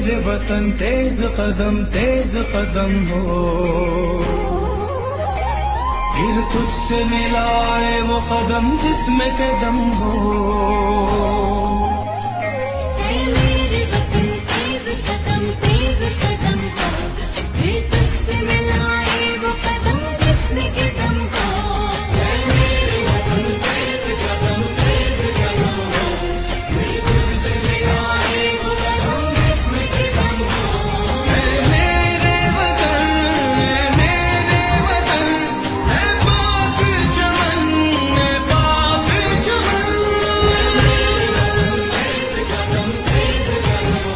मेरे वतन तेज कदम हो। फिर तुझसे मिलाए वो कदम जिसमें के दम हो। मेरे वतन तेज कदम हो। फिर तुझसे मिलाए वो कदम जिसमें के दम हो। मेरे वतन तेज कदम हो। फिर तुझसे मिलाए वो कदम जिसमें के दम हो। मेरे वतन है पाक चमन, है पाक चमन। तेज कदम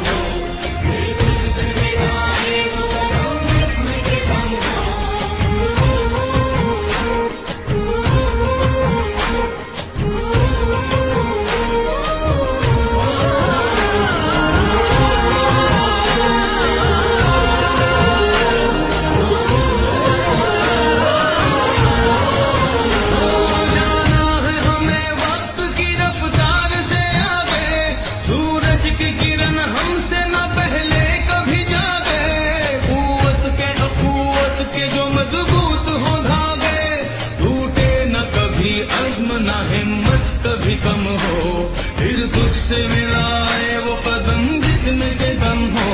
हो। फिर तुझसे मिलाए वो कदम जिसमें के दम हो। जाना है हमें वक्त की रफ्तार से आगे, सूरज की किरण हमसे न पहले कभी जागे। कुव्वत के जो मजबूत हो धागे, टूटे न कभी अज़्म न हिम्मत कभी कम हो। फिर तुझसे मिलाए वो कदम जिसमें के दम हो।